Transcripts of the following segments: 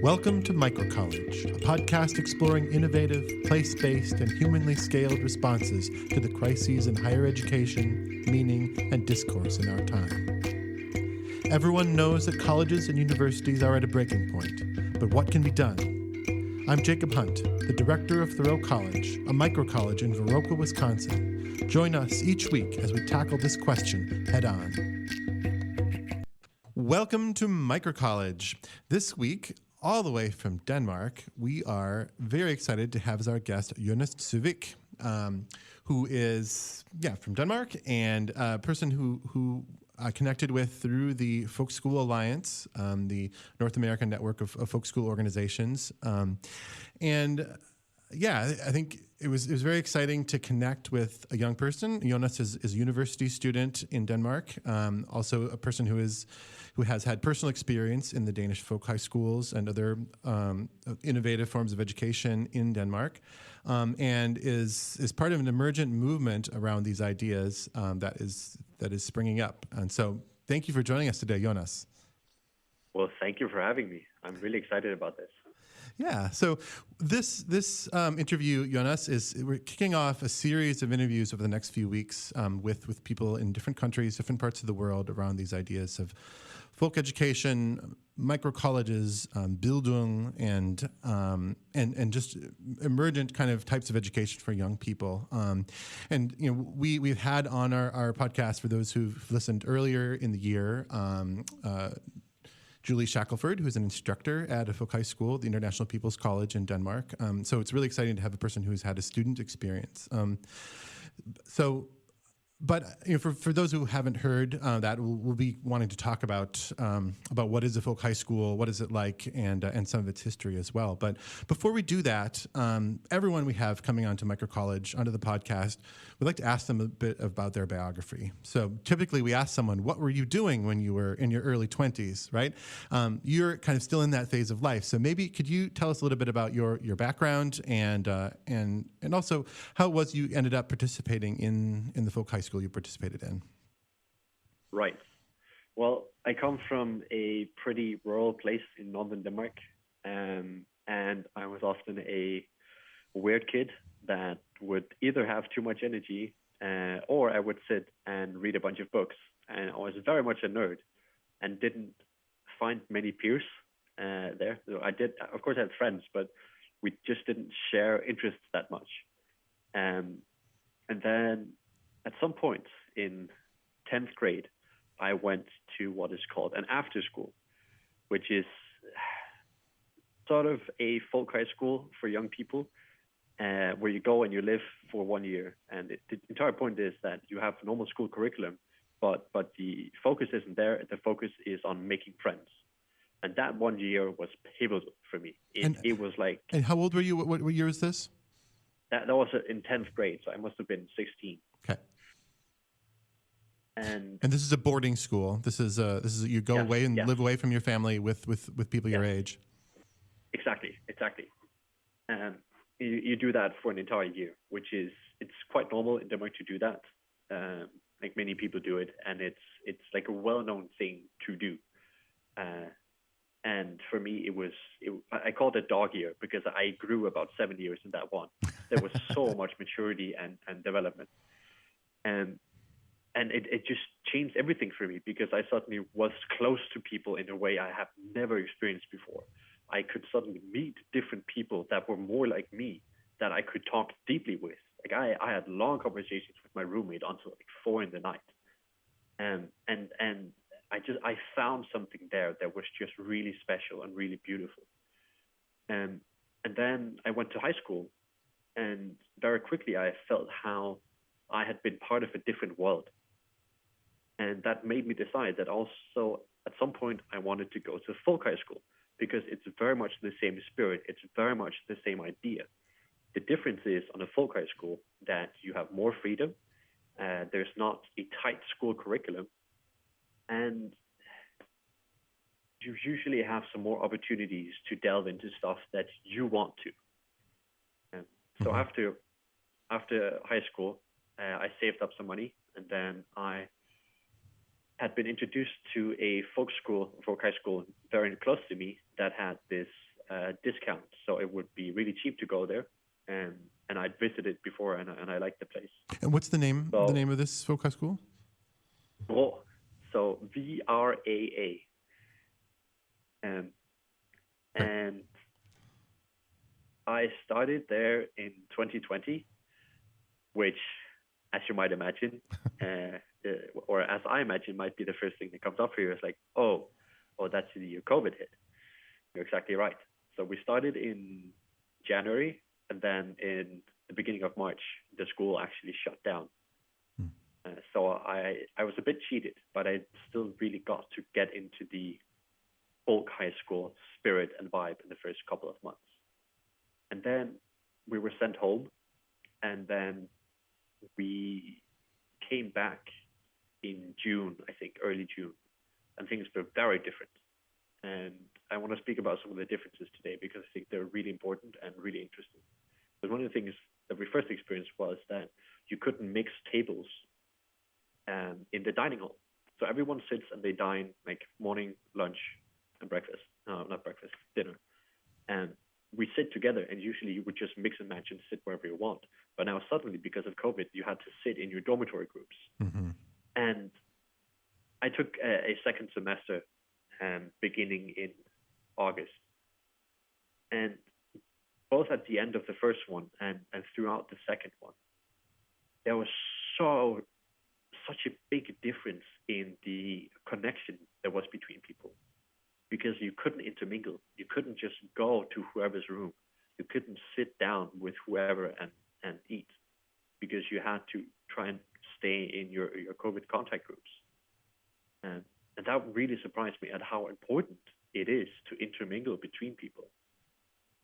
Welcome to Microcollege, a podcast exploring innovative, place-based, and humanly scaled responses to the crises in higher education, meaning, and discourse in our time. Everyone knows that colleges and universities are at a breaking point, but what can be done? I'm Jacob Hunt, the director of Vrå College, a microcollege in Vrå, Wisconsin. Join us each week as we tackle this question head-on. Welcome to Microcollege. This week, all the way from Denmark, we are very excited to have as our guest Jonas Søvik, who is from Denmark and a person who connected with through the Folk School Alliance, the North American network of folk school organizations. I think it was very exciting to connect with a young person. Jonas is a university student in Denmark, also a person who has had personal experience in the Danish folk high schools and other innovative forms of education in Denmark, and is part of an emergent movement around these ideas that is springing up. And so thank you for joining us today, Jonas. Well, thank you for having me. I'm really excited about this. Yeah. So this interview, Jonas, we're kicking off a series of interviews over the next few weeks with people in different countries, different parts of the world around these ideas of folk education, microcolleges, bildung, and just emergent kind of types of education for young people. We've had on our podcast, for those who've listened earlier in the year, Julie Shackelford, who's an instructor at a folk high school, the International People's College in Denmark. So it's really exciting to have a person who's had a student experience. But for those who haven't heard that, we'll be wanting to talk about what is a folk high school, what is it like, and some of its history as well. But before we do that, everyone we have coming onto Microcollege, onto the podcast, we'd like to ask them a bit about their biography. So typically we ask someone, what were you doing when you were in your early 20s, right? You're kind of still in that phase of life. So maybe could you tell us a little bit about your background and also how it was you ended up participating in the folk high school you participated in? Right. Well, I come from a pretty rural place in northern Denmark, and I was often a weird kid that would either have too much energy or I would sit and read a bunch of books. And I was very much a nerd and didn't find many peers there. So I did, of course, I had friends, but we just didn't share interests that much. And then at some point in 10th grade, I went to what is called an after school, which is sort of a folk high school for young people, where you go and you live for 1 year. And the entire point is that you have a normal school curriculum, but the focus isn't there. The focus is on making friends. And that 1 year was pivotal for me. It was like... And how old were you? What year is this? That was in 10th grade, so I must have been 16. Okay. And this is a boarding school. This is you go away and live away from your family with people your age. Exactly. And you do that for an entire year, which it's quite normal in Denmark to do that. Like many people do it, and it's like a well-known thing to do. And for me, I called it dog year because I grew about 7 years in that one. There was so much maturity and development. And it just changed everything for me because I suddenly was close to people in a way I have never experienced before. I could suddenly meet different people that were more like me, that I could talk deeply with. Like I had long conversations with my roommate until like 4 a.m. And I found something there that was just really special and really beautiful. And then I went to high school, and very quickly I felt how I had been part of a different world. And that made me decide that also at some point I wanted to go to folk high school because it's very much the same spirit. It's very much the same idea. The difference is on a folk high school that you have more freedom. There's not a tight school curriculum. And you usually have some more opportunities to delve into stuff that you want to. So after high school, I saved up some money, and then I had been introduced to a folk high school very close to me that had this discounts, so it would be really cheap to go there. And I'd visited before, and I liked the place. And what's the name of this folk high school? Vrå, so VRAA. And I started there in 2020, which, as you might imagine, or as I imagine, might be the first thing that comes up for you. Is like, oh, that's the year COVID hit. You're exactly right. So we started in January, and then in the beginning of March, the school actually shut down. So I was a bit cheated, but I still really got to get into the folk high school spirit and vibe in the first couple of months. And then we were sent home, and then we came back in June, I think, early June, and things were very different. And I want to speak about some of the differences today because I think they're really important and really interesting. But one of the things that we first experienced was that you couldn't mix tables in the dining hall. So everyone sits and they dine, like morning, lunch, and breakfast. No, not breakfast, dinner. And we sit together, and usually you would just mix and match and sit wherever you want. But now suddenly, because of COVID, you had to sit in your dormitory groups. Mm-hmm. And I took a second semester beginning in August. And both at the end of the first one and throughout the second one, there was such a big difference in the connection there was between people, because you couldn't intermingle. You couldn't just go to whoever's room. You couldn't sit down with whoever and eat, because you had to try and stay in your COVID contact groups. And that really surprised me at how important it is to intermingle between people.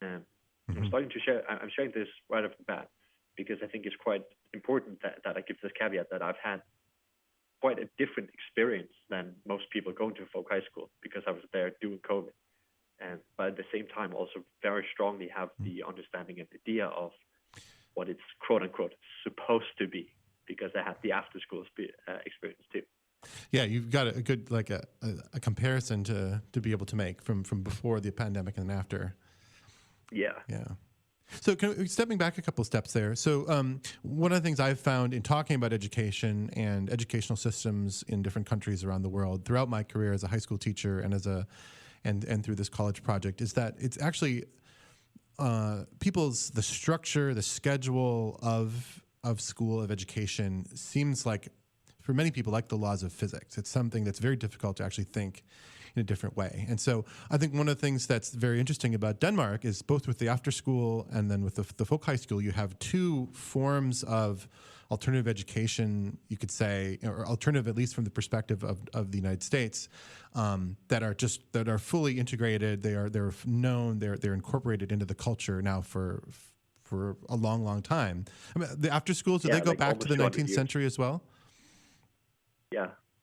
I'm starting to share. I'm sharing this right off the bat because I think it's quite important that I give this caveat that I've had quite a different experience than most people going to folk high school, because I was there during COVID. But at the same time, also very strongly have the understanding and idea of what it's quote unquote supposed to be, because I had the after school experience too. Yeah, you've got a good a comparison to be able to make from before the pandemic and after. Yeah. Yeah. So stepping back a couple steps there. So one of the things I've found in talking about education and educational systems in different countries around the world throughout my career as a high school teacher and and through this college project is that it's actually the structure, the schedule of school, of education seems like, for many people, like the laws of physics. It's something that's very difficult to actually think in a different way. And so I think one of the things that's very interesting about Denmark is both with the after school and then with the folk high school, you have two forms of alternative education, you could say, or alternative at least from the perspective of the United States, that are fully integrated. They're known. They're incorporated into the culture now for a long, long time. I mean, the after schools, do they go back to the 19th century as well?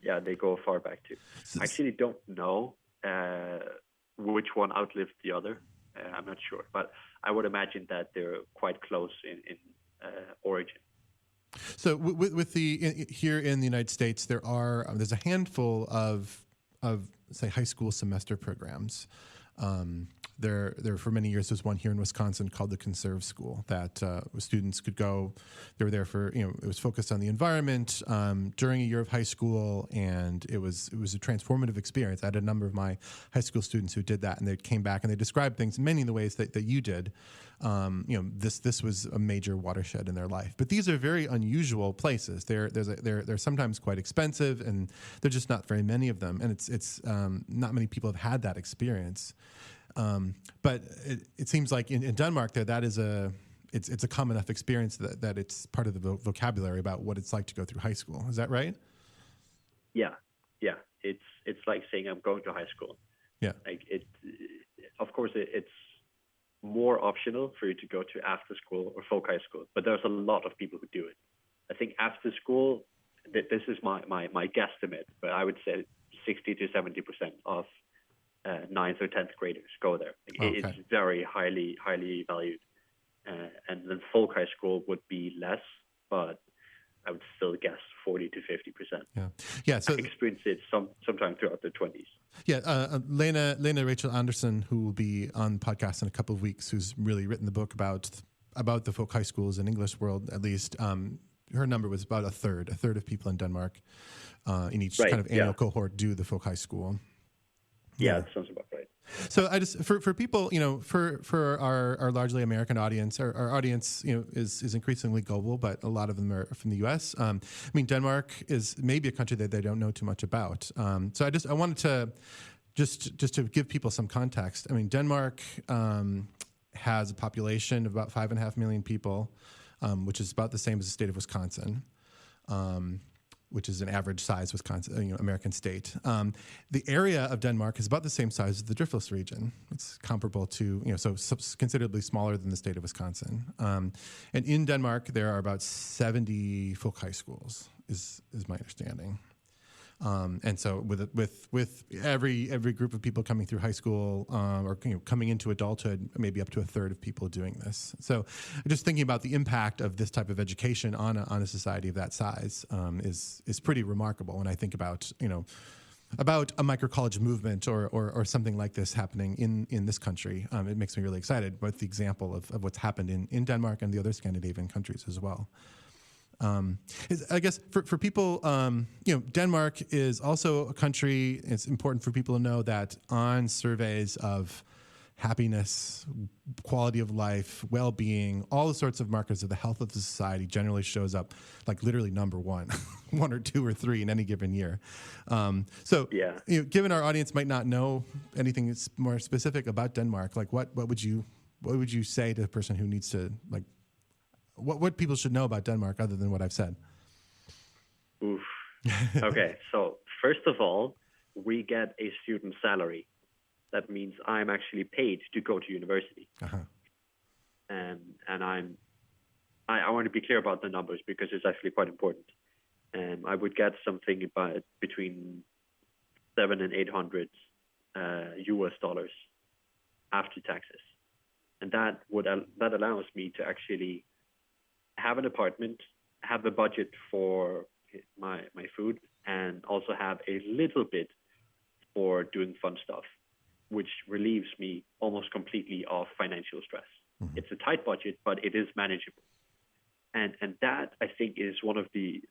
Yeah, they go far back too. I actually don't know which one outlived the other. I'm not sure, but I would imagine that they're quite close in origin. So with here in the United States, there's a handful of say high school semester programs. There for many years was one here in Wisconsin called the Conserve School that students could go. They were there for, it was focused on the environment during a year of high school, and it was a transformative experience. I had a number of my high school students who did that, and they came back and they described things in many of the ways that you did. This was a major watershed in their life. But these are very unusual places. They're sometimes quite expensive, and there's just not very many of them. And it's not many people have had that experience. But it seems like in Denmark it's a common enough experience that it's part of the vocabulary about what it's like to go through high school. Is that right? Yeah. It's like saying I'm going to high school. Yeah. Like of course it's more optional for you to go to after school or folk high school, but there's a lot of people who do it. I think after school, this is my guesstimate, but I would say 60 to 70% of 9th or 10th graders go there. It's very highly valued. And then folk high school would be less, but I would still guess 40 to 50%. Yeah. So I experienced it sometime throughout the 20s. Yeah, Lena Rachel Anderson, who will be on the podcast in a couple of weeks, who's really written the book about the folk high schools in English world, at least. Her number was about a third of people in Denmark in each kind of annual cohort do the folk high school. Yeah, that sounds about right. So I just for people, for our largely American audience, our audience, is increasingly global, but a lot of them are from the U.S. I mean, Denmark is maybe a country that they don't know too much about. So I wanted to just to give people some context. I mean, Denmark has a population of about 5.5 million people, which is about the same as the state of Wisconsin. Which is an average size Wisconsin, American state. The area of Denmark is about the same size as the Driftless region. It's comparable to, so considerably smaller than the state of Wisconsin. And in Denmark, there are about 70 folk high schools, is my understanding. And so with every group of people coming through high school or coming into adulthood, maybe up to a third of people doing this. So just thinking about the impact of this type of education on a society of that size is pretty remarkable when I think about a microcollege movement or something like this happening in this country. It makes me really excited with the example of what's happened in Denmark and the other Scandinavian countries as well. I guess for people, Denmark is also a country. It's important for people to know that on surveys of happiness, quality of life, well-being, all the sorts of markers of the health of the society generally shows up like literally number one, one or two or three in any given year. Given our audience might not know anything more specific about Denmark, like what would you say to a person who needs to like, what people should know about Denmark other than what I've said? Oof. Okay, so first of all, we get a student salary. That means I'm actually paid to go to university. Uh-huh. And I want to be clear about the numbers because it's actually quite important. I would get something about between $700 and $800 US dollars after taxes, and that allows me to actually have an apartment, have a budget for my food, and also have a little bit for doing fun stuff, which relieves me almost completely of financial stress. Mm-hmm. It's a tight budget, but it is manageable. And that, I think, is one of the,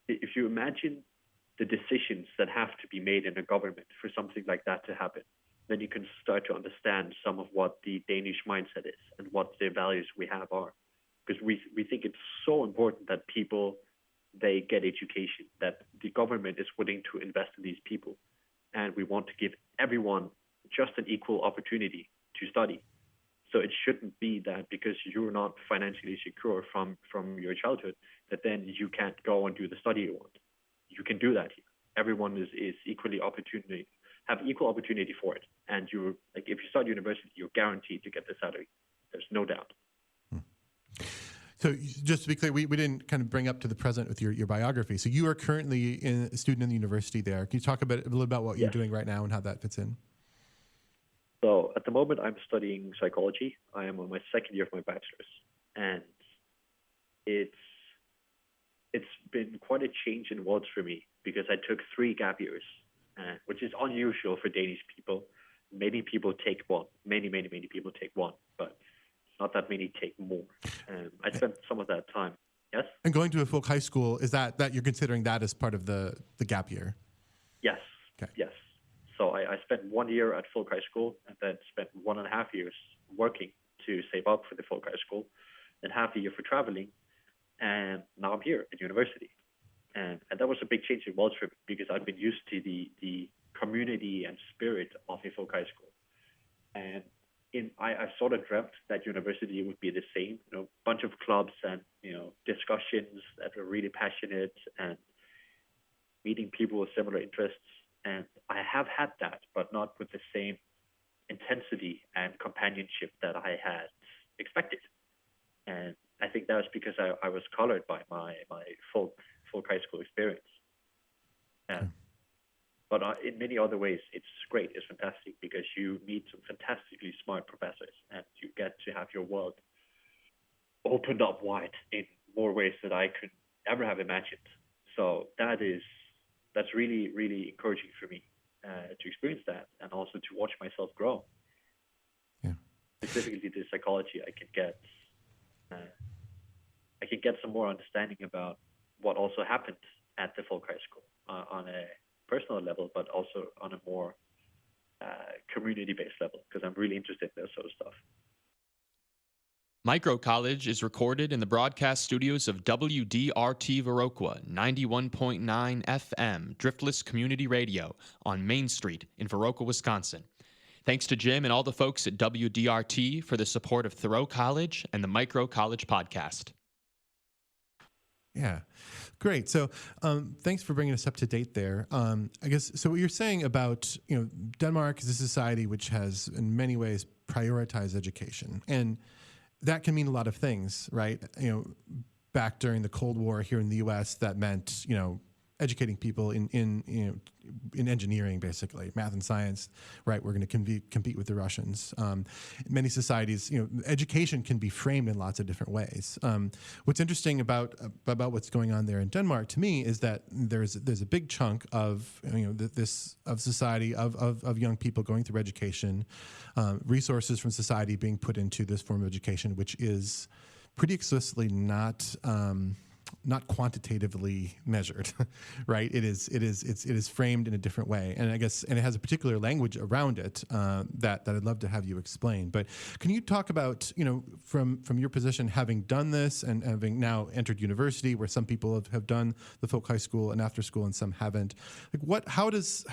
if you imagine the decisions that have to be made in a government for something like that to happen, then you can start to understand some of what the Danish mindset is and what the values we have are. Because we think it's so important that people, they get education, that the government is willing to invest in these people. And we want to give everyone just an equal opportunity to study. So it shouldn't be that because you're not financially secure from your childhood, that then you can't go and do the study you want. You can do that here. Everyone is have equal opportunity for it. And you're if you start university, you're guaranteed to get the salary. There's no doubt. So just to be clear, we didn't kind of bring up to the present with your biography. So you are currently a student in the university there. Can you talk a little about what you're doing right now and how that fits in? So at the moment, I'm studying psychology. I am on my second year of my bachelor's. And it's been quite a change in worlds for me because I took 3 gap years, which is unusual for Danish people. Many people take one. Many people take one, but not that many take more. I spent some of that time. Yes? And going to a folk high school, is that you're considering that as part of the gap year? Yes. Okay. Yes. So I spent 1 year at folk high school and then spent 1.5 years working to save up for the folk high school, and half a year for traveling. And now I'm here at university. And that was a big change in worlds for me because I've been used to the community and spirit of a folk high school. And I sort of dreamt that university would be the same, bunch of clubs and, discussions that were really passionate and meeting people with similar interests. And I have had that, but not with the same intensity and companionship that I had expected. And I think that was because I was colored by my folk high school experience. But in many other ways, it's great. It's fantastic because you meet some fantastically smart professors and you get to have your world opened up wide in more ways that I could ever have imagined. So that's really, really encouraging for me to experience that, and also to watch myself grow. Yeah. Specifically, the psychology, I can get some more understanding about what also happened at the Folk High School on a personal level, but also on a more community-based level, because I'm really interested in that sort of stuff. Microcollege is recorded in the broadcast studios of WDRT Viroqua 91.9 FM Driftless Community Radio on Main Street in Viroqua, Wisconsin. Thanks to Jim and all the folks at WDRT for the support of Thoreau College and the Microcollege podcast. Yeah, great. So thanks for bringing us up to date there. I guess, so what you're saying about, Denmark is a society which has in many ways prioritized education, and that can mean a lot of things, right? Back during the Cold War here in the U.S., that meant, educating people in engineering, basically, math and science, right? We're going to compete with the Russians. In many societies, education can be framed in lots of different ways. What's interesting about what's going on there in Denmark, to me, is that there's a big chunk of society of young people going through education, resources from society being put into this form of education, which is pretty explicitly not quantitatively measured, right? It is framed in a different way, and I guess, and it has a particular language around it that I'd love to have you explain. But can you talk about, from your position, having done this and having now entered university, where some people have done the Folk High School and after school, and some haven't? Like, how does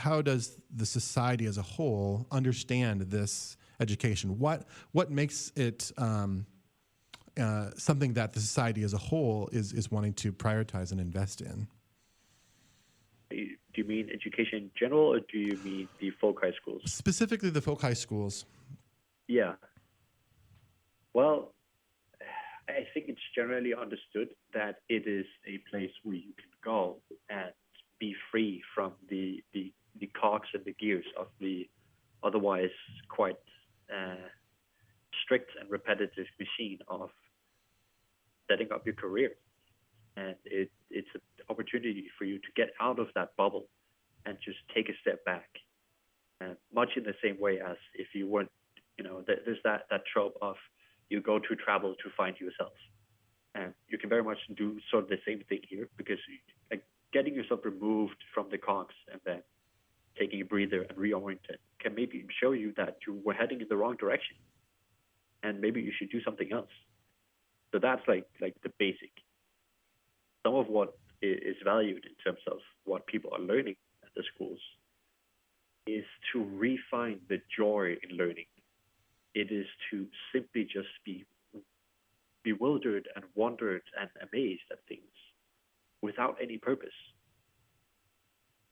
the society as a whole understand this education? What makes it something that the society as a whole is wanting to prioritize and invest in? Do you mean education in general, or do you mean the folk high schools? Specifically the folk high schools. Yeah. Well, I think it's generally understood that it is a place where you can go and be free from the cogs and the gears of the otherwise quite strict and repetitive machine of setting up your career. And it's an opportunity for you to get out of that bubble and just take a step back. And much in the same way as if you weren't, there's that trope of you go to travel to find yourself. And you can very much do sort of the same thing here, because getting yourself removed from the cogs and then taking a breather and reorienting can maybe show you that you were heading in the wrong direction, and maybe you should do something else. So that's like the basic. Some of what is valued in terms of what people are learning at the schools is to refine the joy in learning. It is to simply just be bewildered and wondered and amazed at things without any purpose.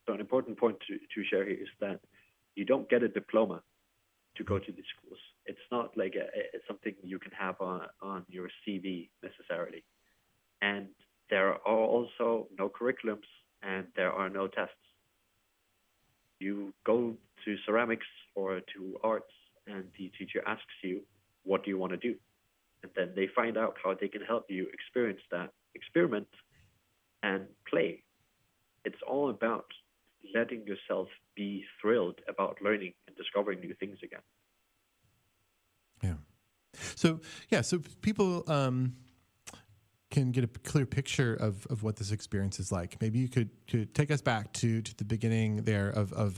So an important point to share here is that you don't get a diploma to go to these schools. It's not like it's something you can have on your CV necessarily. And there are also no curriculums, and there are no tests. You go to ceramics or to arts, and the teacher asks you, what do you want to do? And then they find out how they can help you experience that experiment and play. It's all about letting yourself be thrilled about learning and discovering new things again. Yeah. So people can get a clear picture of what this experience is like. Maybe you could take us back to the beginning there of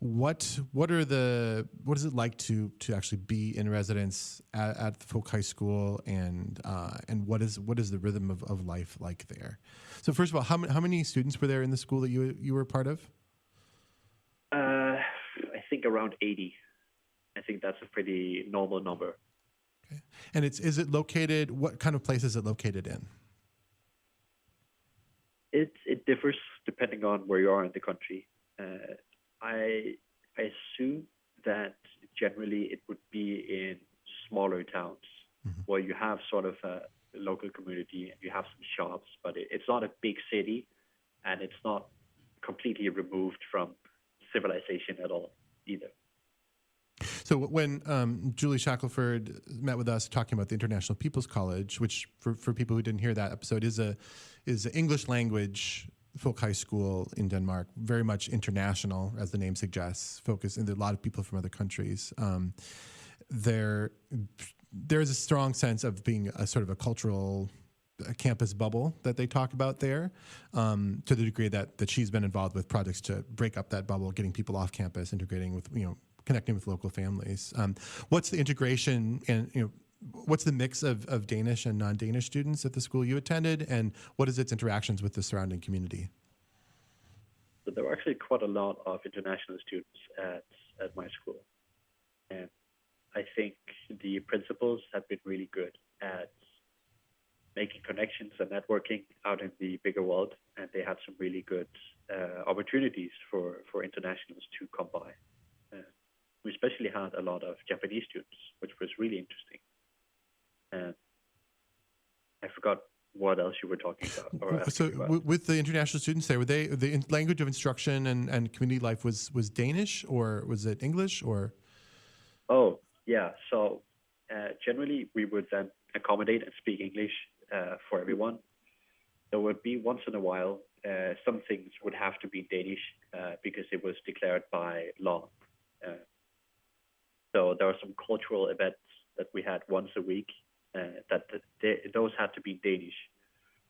what is it like to actually be in residence at the Folk High School, and what is the rhythm of life like there? So first of all, how many students were there in the school that you were a part of? I think around 80. I think that's a pretty normal number. Okay. And is it located? What kind of place is it located in? It differs depending on where you are in the country. I assume that generally it would be in smaller towns, mm-hmm. where you have sort of a local community and you have some shops, but it's not a big city, and it's not completely removed from civilization at all either. So when Julie Shackelford met with us talking about the International People's College, which for people who didn't hear that episode is an English language folk high school in Denmark, very much international, as the name suggests, focused, and there are a lot of people from other countries. There is a strong sense of being a sort of a cultural campus bubble that they talk about there, to the degree that she's been involved with projects to break up that bubble, getting people off campus, integrating with, connecting with local families. What's the integration and, what's the mix of Danish and non-Danish students at the school you attended, and what is its interactions with the surrounding community? So there were actually quite a lot of international students at my school. And I think the principals have been really good at making connections and networking out in the bigger world, and they had some really good opportunities for internationals to come by. We especially had a lot of Japanese students, which was really interesting. And I forgot what else you were talking about. With the international students there, were they the language of instruction and community life was Danish, or was it English, or? Oh, yeah. So generally we would then accommodate and speak English for everyone. There would be once in a while some things would have to be Danish because it was declared by law. So there were some cultural events that we had once a week those had to be Danish.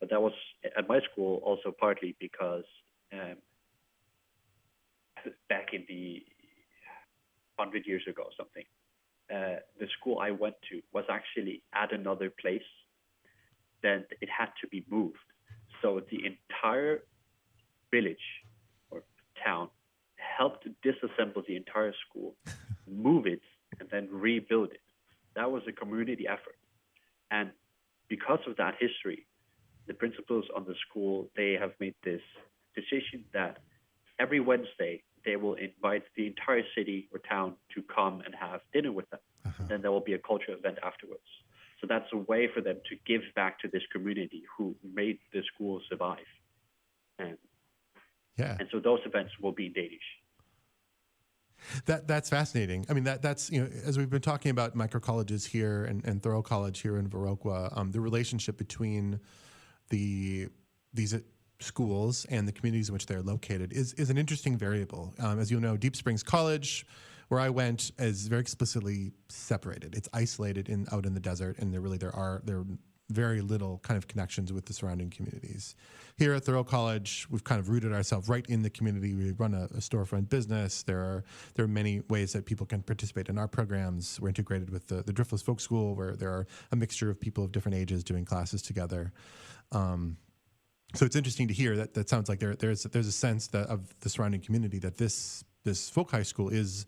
But that was at my school also partly because back in the 100 years ago or something, the school I went to was actually at another place. Then it had to be moved. So the entire village or town helped disassemble the entire school, move it, and then rebuild it. That was a community effort. And because of that history, the principals on the school, they have made this decision that every Wednesday they will invite the entire city or town to come and have dinner with them. Uh-huh. Then there will be a cultural event afterwards. So that's a way for them to give back to this community who made the school survive. And so those events will be in Danish. That's fascinating. I mean, that's as we've been talking about microcolleges here and Thoreau College here in Viroqua, the relationship between these schools and the communities in which they're located is an interesting variable. As you know, Deep Springs College, where I went, is very explicitly separated. It's isolated out in the desert, and there are very little kind of connections with the surrounding communities. Here at Thoreau College, we've kind of rooted ourselves right in the community. We run a storefront business. There are many ways that people can participate in our programs. We're integrated with the Driftless Folk School, where there are a mixture of people of different ages doing classes together. So it's interesting to hear that sounds like there's a sense that of the surrounding community that this folk high school is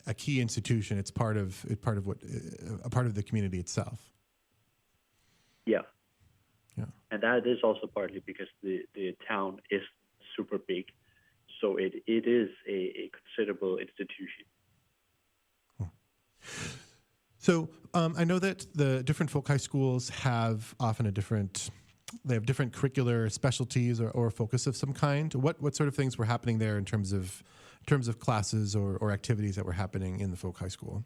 a key institution. It's part of the community itself. Yeah. And that is also partly because the town is super big, so it is a considerable institution. So I know that the different folk high schools have often different curricular specialties or focus of some kind. What sort of things were happening there in terms of classes or activities that were happening in the folk high school?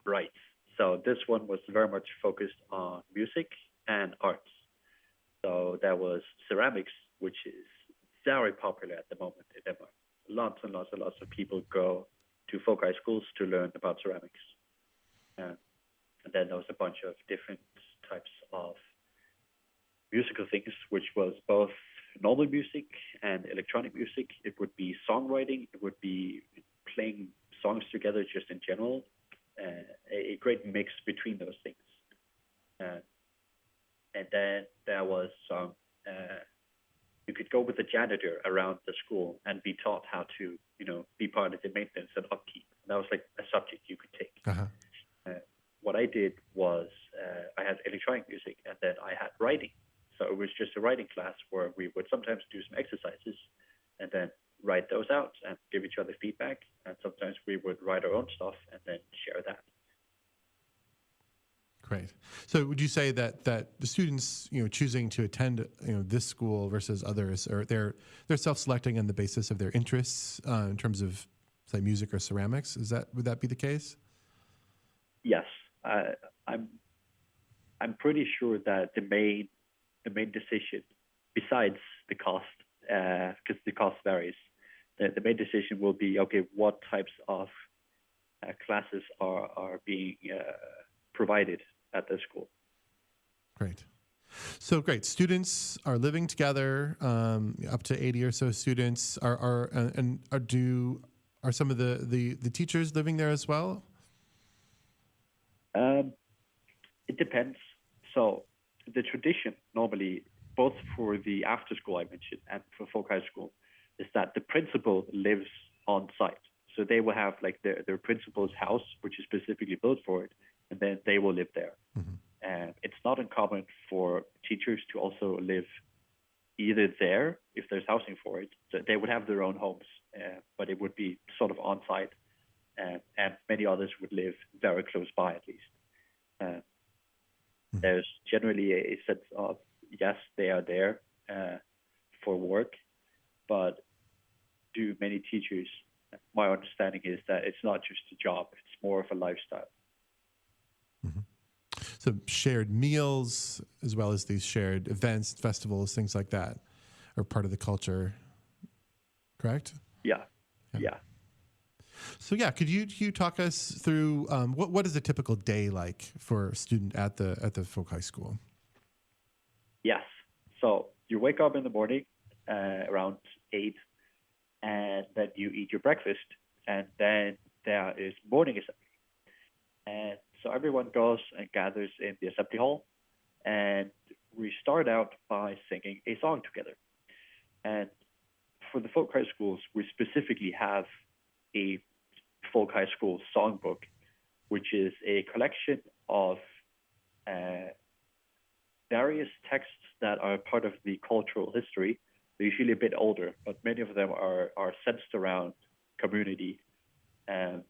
Right. So this one was very much focused on music and arts. So there was ceramics, which is very popular at the moment in Denmark. Lots and lots and lots of people go to folk high schools to learn about ceramics. And then there was a bunch of different types of musical things, which was both normal music and electronic music. It would be songwriting. It would be playing songs together just in general. A great mix between those things. And then there was some, you could go with the janitor around the school and be taught how to, be part of the maintenance and upkeep. And that was like a subject you could take. Uh-huh. What I did was I had electronic music, and then I had writing. So it was just a writing class where we would sometimes do some exercises and then write those out and give each other feedback. And sometimes we would write our own stuff and then share that. Great. So would you say that the students, choosing to attend, this school versus others, or they're self-selecting on the basis of their interests in terms of say music or ceramics. Would that be the case? Yes, I'm pretty sure that the main decision, besides the cost, because the cost varies, the main decision will be, okay, what types of classes are being provided at the school. Great. So great. Students are living together, up to 80 or so students. Are some of the teachers living there as well? It depends. So the tradition normally, both for the after school I mentioned and for Folk High School, is that the principal lives on site. So they will have like their principal's house, which is specifically built for it, and then they will live there. Mm-hmm. And it's not uncommon for teachers to also live either there, if there's housing for it. So they would have their own homes, but it would be sort of on site. And many others would live very close by, at least. There's generally a sense of, yes, they are there for work, but to many teachers, my understanding is that it's not just a job, it's more of a lifestyle. Mm-hmm. So shared meals, as well as these shared events, festivals, things like that, are part of the culture, correct? Yeah. So could you talk us through what is a typical day like for a student at the Folk High School? Yes. So you wake up in the morning around 8, and then you eat your breakfast, and then there is morning assembly. And so everyone goes and gathers in the assembly hall, and we start out by singing a song together. And for the Folk High Schools, we specifically have a Folk High School songbook, which is a collection of various texts that are part of the cultural history. They're usually a bit older, but many of them are centered around community. And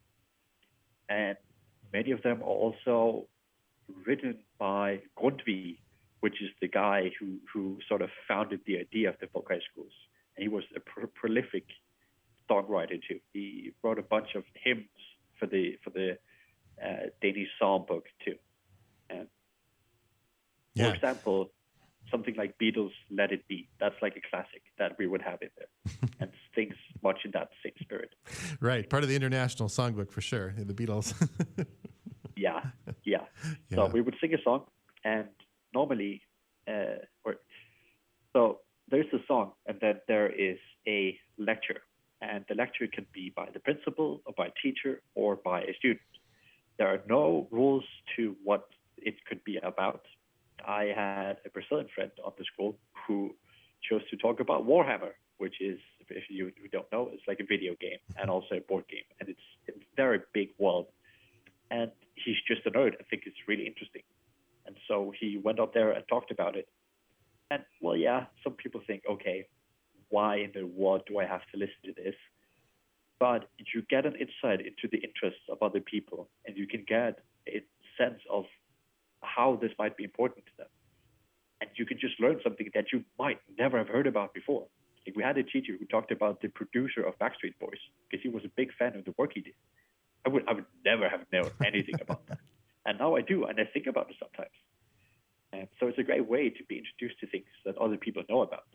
many of them are also written by Grundtvig, which is the guy who sort of founded the idea of the Folk High Schools. And he was a prolific songwriter too. He wrote a bunch of hymns for the Danish songbook too. For example, something like Beatles' "Let It Be." That's like a classic that we would have in there, and things much in that same spirit. Right, part of the international songbook for sure. The Beatles. Yeah. So we would sing a song, and normally, so there's a song, and then there is a lecture, and the lecture can be by the principal, or by a teacher, or by a student. There are no rules to what it could be about. I had a Brazilian friend on the school who chose to talk about Warhammer, which is, if you don't know, it's like a video game and also a board game, and it's a very big world. And he's just a nerd. I think it's really interesting. And so he went up there and talked about it. And, well, yeah, some people think, okay, why in the world do I have to listen to this? But you get an insight into the interests of other people, and you can get a sense of how this might be important to them. And you can just learn something that you might never have heard about before. Like we had a teacher who talked about the producer of Backstreet Boys because he was a big fan of the work he did. I would never have known anything about that. And now I do, and I think about it sometimes. And so it's a great way to be introduced to things that other people know about.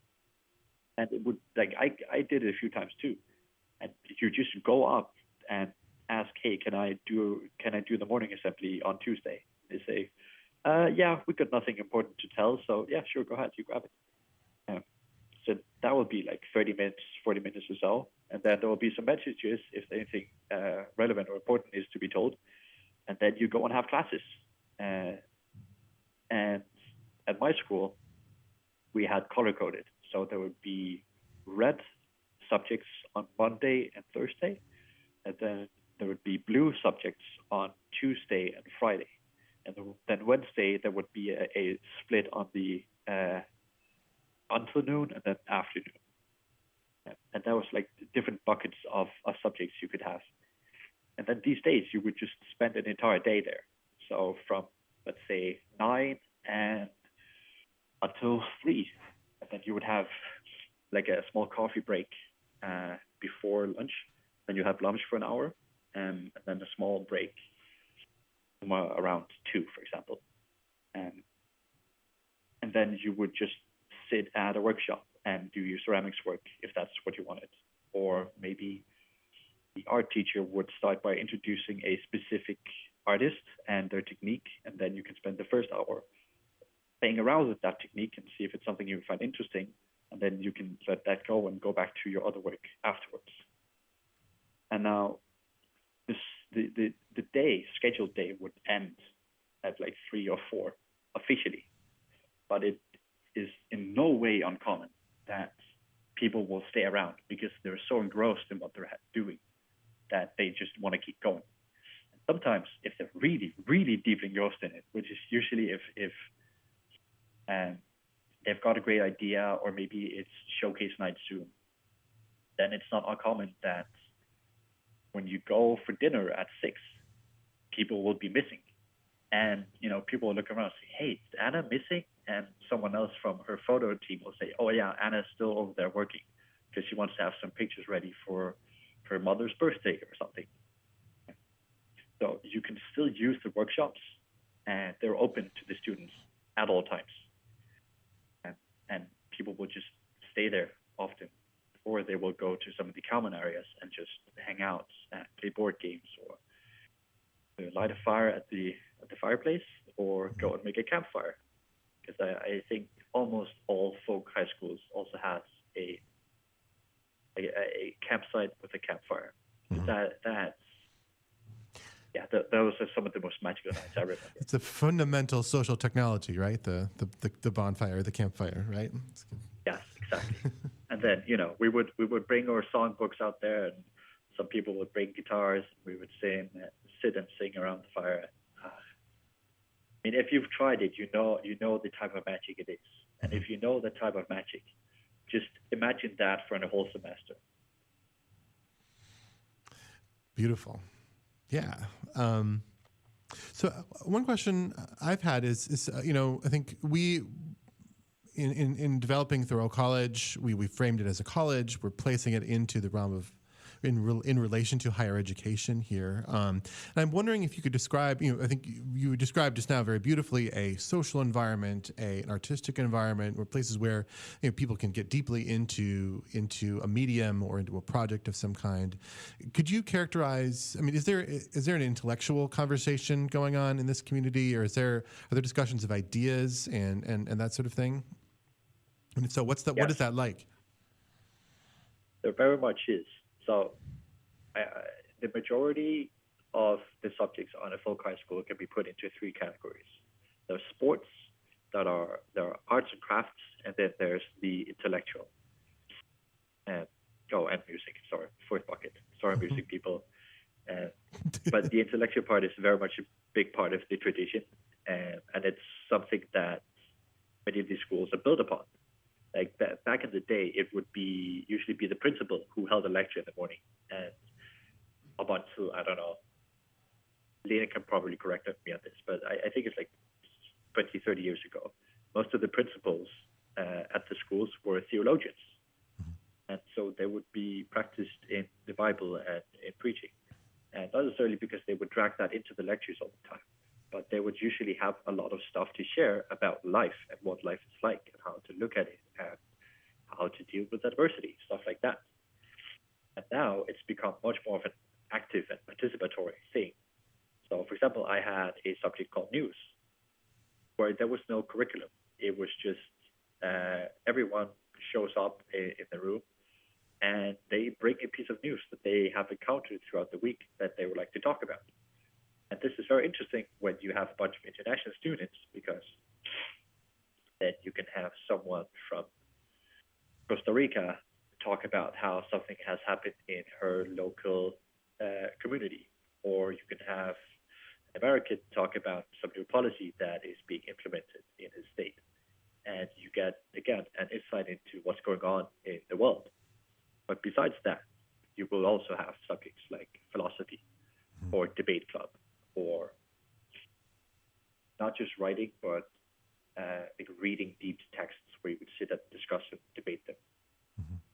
And it would, like, I did it a few times too. And you just go up and ask, hey, can I do the morning assembly on Tuesday? They say, yeah, we got nothing important to tell, so yeah, sure, go ahead, you grab it. So that will be like 30 minutes, 40 minutes or so. And then there will be some messages if anything relevant or important is to be told. And then you go and have classes. And at my school, we had color-coded. So there would be red subjects on Monday and Thursday. And then there would be blue subjects on Tuesday and Friday. And then Wednesday, there would be a split on the until noon and then afternoon. And that was like different buckets of subjects you could have. And then these days, you would just spend an entire day there. So from, let's say, 9 and until 3. And then you would have like a small coffee break before lunch. Then you have lunch for an hour, and then a small break around 2, for example. And then you would just sit at a workshop and do your ceramics work if that's what you wanted. Or maybe the art teacher would start by introducing a specific artist and their technique, and then you can spend the first hour playing around with that technique and see if it's something you find interesting, and then you can let that go and go back to your other work afterwards. And now the scheduled day would end at like 3 or 4 officially, but it is in no way uncommon that people will stay around because they're so engrossed in what they're doing that they just want to keep going. And sometimes if they're really, really deeply engrossed in it, which is usually if they've got a great idea, or maybe it's showcase night soon, then it's not uncommon that when you go for dinner at 6, people will be missing. And, people will look around and say, hey, is Anna missing? And someone else from her photo team will say, oh, yeah, Anna's still over there working because she wants to have some pictures ready for her mother's birthday or something. So you can still use the workshops, and they're open to the students at all times. And people will just stay there often, or they will go to some of the common areas and just hang out and play board games, or light a fire at the fireplace, or go and make a campfire. Because I think almost all folk high schools also has a campsite with a campfire. Mm-hmm. Those are some of the most magical nights I remember. It's a fundamental social technology, right? The bonfire, the campfire, right? Yes, exactly. And then we would bring our songbooks out there, and some people would bring guitars, and we would sit and sing around the fire. I mean, if you've tried it, you know the type of magic it is. And if you know the type of magic, just imagine that for a whole semester. Beautiful. Yeah. So one question I've had is I think we, in developing Vrå College, we framed it as a college. We're placing it into the realm of in relation to higher education here. And I'm wondering if you could describe, I think you described just now very beautifully a social environment, an artistic environment, or places where people can get deeply into a medium or into a project of some kind. Could you characterize? I mean, is there an intellectual conversation going on in this community, or are there discussions of ideas and that sort of thing? And if so, what is that like? There very much is. So the majority of the subjects on a folk high school can be put into 3 categories. There's sports, there are arts and crafts, and then there's the intellectual. And music, sorry, 4th bucket. Sorry, music people. But the intellectual part is very much a big part of the tradition, and it's something that many of these schools are built upon. Like back in the day, it would usually be the principal who held a lecture in the morning, and up until, I don't know, Lena can probably correct me on this, but I think it's like 20, 30 years ago, most of the principals at the schools were theologians, and so they would be practiced in the Bible and in preaching, and not necessarily because they would drag that into the lectures all the time, but they would usually have a lot of stuff to share about life and what life is like and how to look at it and how to deal with adversity, stuff like that. And now it's become much more of an active and participatory thing. So, for example, I had a subject called news, where there was no curriculum. It was just everyone shows up in the room, and they bring a piece of news that they have encountered throughout the week that they would like to talk about. And this is very interesting when you have a bunch of international students, because then you can have someone from Costa Rica talk about how something has happened in her local community, or you can have an American talk about some new policy that is being implemented in his state. And you get, again, an insight into what's going on in the world. But besides that, you will also have subjects like philosophy or debate club, or not just writing, but like reading deep texts where you would sit and discuss and debate them.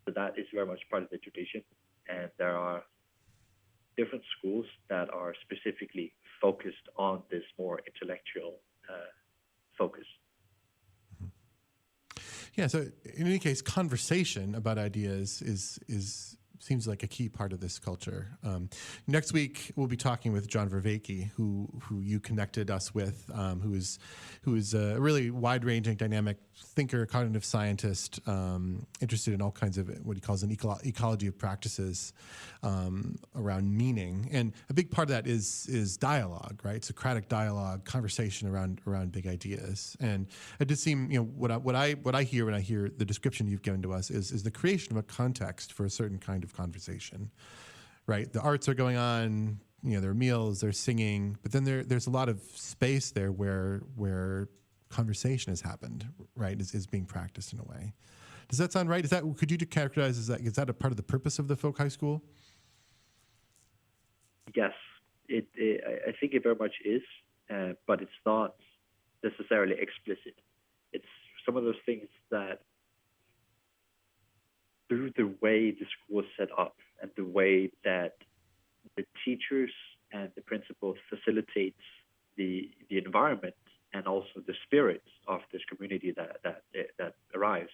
So that is very much part of the tradition. And there are different schools that are specifically focused on this more intellectual focus. Yeah. So in any case, conversation about ideas is seems like a key part of this culture. Next week, we'll be talking with John Vervaeke, who you connected us with, who is a really wide-ranging, dynamic thinker, cognitive scientist, interested in all kinds of what he calls an ecology of practices around meaning. And a big part of that is dialogue, right? Socratic dialogue, conversation around big ideas. And it did seem, what I hear when I hear the description you've given to us is the creation of a context for a certain kind of conversation, right? The arts are going on, there are meals, there's singing, but then there's a lot of space there where conversation has happened, right? Is being practiced in a way. Does that sound right? Could you characterize is that a part of the purpose of the Folk High School? Yes, I think it very much is, but it's not necessarily explicit. It's some of those things that, through the way the school is set up and the way that the teachers and the principals facilitates the environment and also the spirit of this community that arrives,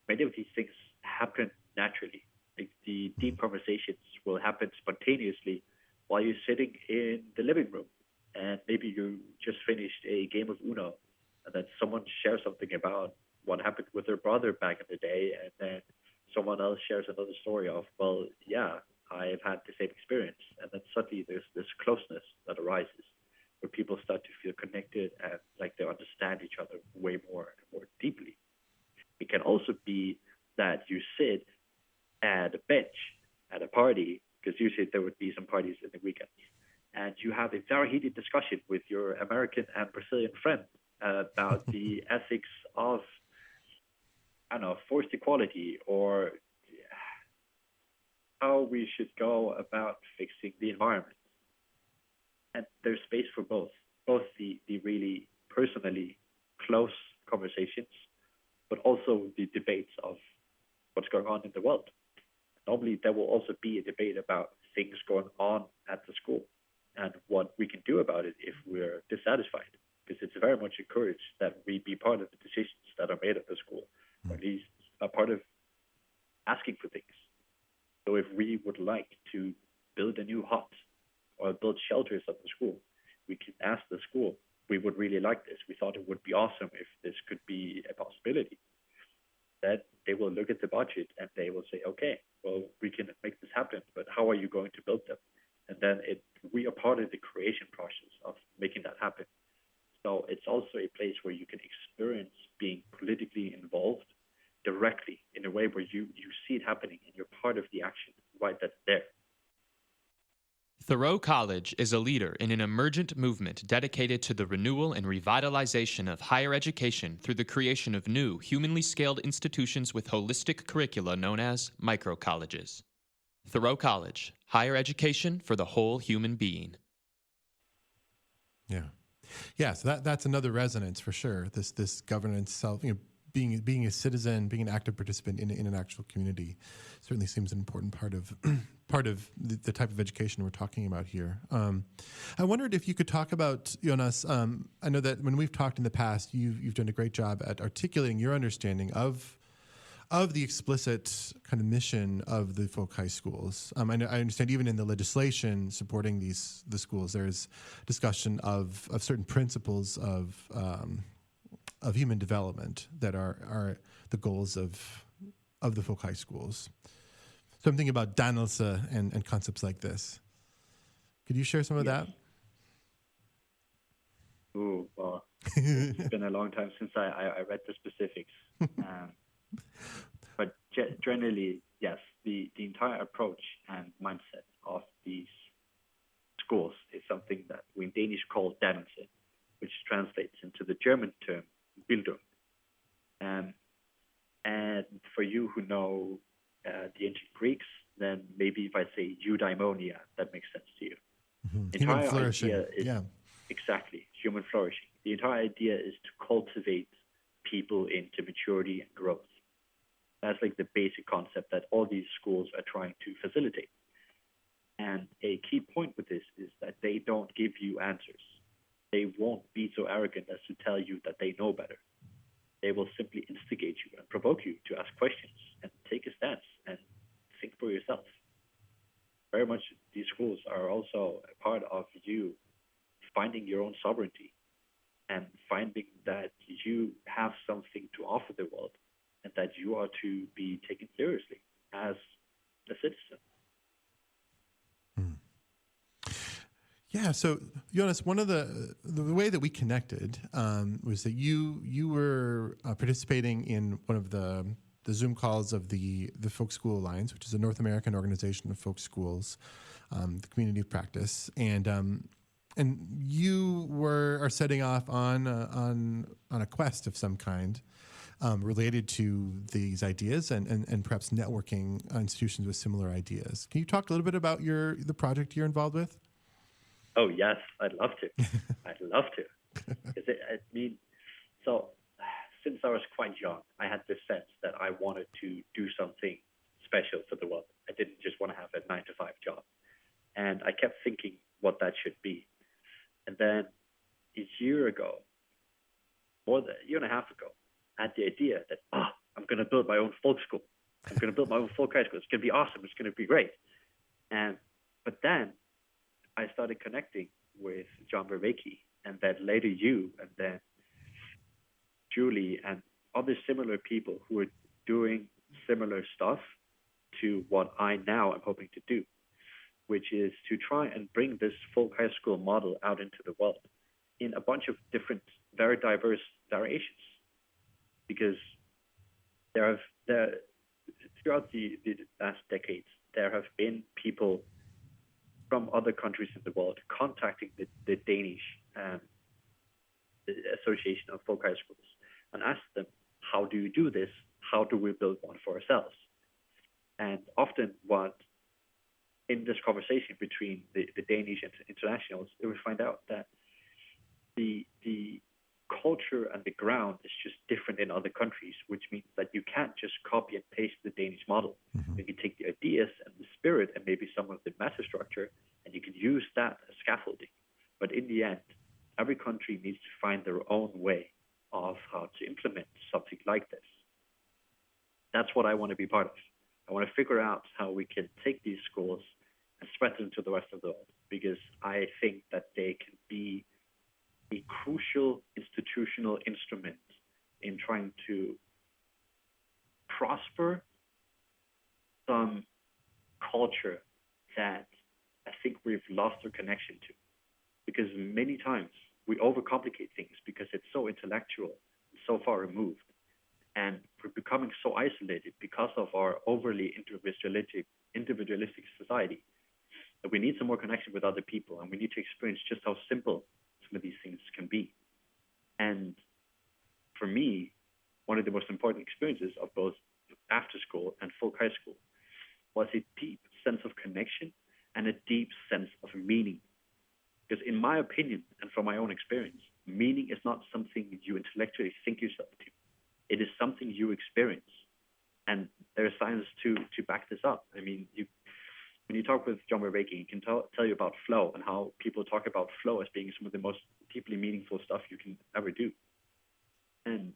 many of these things happen naturally. Like the deep conversations will happen spontaneously while you're sitting in the living room, and maybe you just finished a game of Uno, and then someone shares something about what happened with their brother back in the day, and then someone else shares another story of, well, yeah, I've had the same experience. And then suddenly there's this closeness that arises where people start to feel connected and like they understand each other way more and more deeply. It can also be that you sit at a bench at a party, because usually there would be some parties in the weekends, and you have a very heated discussion with your American and Brazilian friend about the ethics of, I don't know, forced equality, or how we should go about fixing the environment. And there's space for both the really personally close conversations, but also the debates of what's going on in the world. Normally, there will also be a debate about things going on at the school and what we can do about it if we're dissatisfied, because it's very much encouraged that we be part of the decisions that are made at the school, or at least a part of asking for things. So if we would like to build a new hut or build shelters at the school, we can ask the school, we would really like this. We thought it would be awesome if this could be a possibility. Then they will look at the budget and they will say, okay, well, we can make this happen, but how are you going to build them? And then we are part of the creation process of making that happen. So it's also a place where you can experience being politically involved directly in a way where you see it happening and you're part of the action right that's there. Thoreau College is a leader in an emergent movement dedicated to the renewal and revitalization of higher education through the creation of new, humanly scaled institutions with holistic curricula known as microcolleges. Thoreau College, higher education for the whole human being. Yeah. So that's another resonance for sure. This governance, being a citizen, being an active participant in an actual community, certainly seems an important part of the type of education we're talking about here. I wondered if you could talk about, Jonas. I know that when we've talked in the past, you've done a great job at articulating your understanding of the explicit kind of mission of the folk high schools. I understand even in the legislation supporting the schools, there's discussion of certain principles of human development that are the goals of the folk high schools. So I'm thinking about Dannelse and concepts like this. Could you share some of that? Oh, well, it's been a long time since I read the specifics. But generally, yes, the entire approach and mindset of these schools is something that we in Danish call Dannelse, which translates into the German term bildung. And for you who know the ancient Greeks, then maybe if I say eudaimonia, that makes sense to you. Mm-hmm. Human flourishing. Exactly, human flourishing. The entire idea is to cultivate people into maturity and growth. That's like the basic concept that all these schools are trying to facilitate. And a key point with this is that they don't give you answers. They won't be so arrogant as to tell you that they know better. They will simply instigate you and provoke you to ask questions and take a stance and think for yourself. Very much these schools are also a part of you finding your own sovereignty and finding that you have something to offer the world and that you are to be taken seriously as a citizen. Yeah, so Jonas, one of the way that we connected was that you were participating in one of the Zoom calls of the Folk School Alliance, which is a North American organization of folk schools, the community of practice, and you are setting off on a quest of some kind related to these ideas and perhaps networking institutions with similar ideas. Can you talk a little bit about the project you're involved with? Oh, yes, I'd love to. I'd love to. So since I was quite young, I had this sense that I wanted to do something special for the world. I didn't just want to have a 9-to-5 job. And I kept thinking what that should be. And then a year ago, more than a year and a half ago, I had the idea that, I'm going to build my own folk school. I'm going to build my own folk high school. It's going to be awesome. It's going to be great. But then I started connecting with John Vervaeke, and then later you, and then Julie, and other similar people who are doing similar stuff to what I now am hoping to do, which is to try and bring this folk high school model out into the world in a bunch of different, very diverse variations. Because throughout the last decades, there have been people from other countries in the world contacting the Danish the Association of Folk High Schools and asked them, how do you do this? How do we build one for ourselves? And often in this conversation between the Danish and internationals, we find out that the culture and the ground is just different in other countries, which means that you can't just copy and paste the Danish model. Mm-hmm. You can take the ideas and the spirit and maybe some of the meta structure, and you can use that as scaffolding. But in the end, every country needs to find their own way of how to implement something like this. That's what I want to be part of. I want to figure out how we can take these schools and spread them to the rest of the world, because I think that they can be a crucial institutional instrument in trying to prosper some culture that I think we've lost our connection to. Because many times we overcomplicate things because it's so intellectual and so far removed. And we're becoming so isolated because of our overly individualistic society that we need some more connection with other people, and we need to experience just how simple some of these things can be. And for me, one of the most important experiences of both after school and folk high school was a deep sense of connection and a deep sense of meaning. Because in my opinion, and from my own experience, meaning is not something you intellectually think yourself to. It is something you experience. And there is science to back this up. I mean, when you talk with John Vervaeke, he can tell you about flow and how people talk about flow as being some of the most deeply meaningful stuff you can ever do. And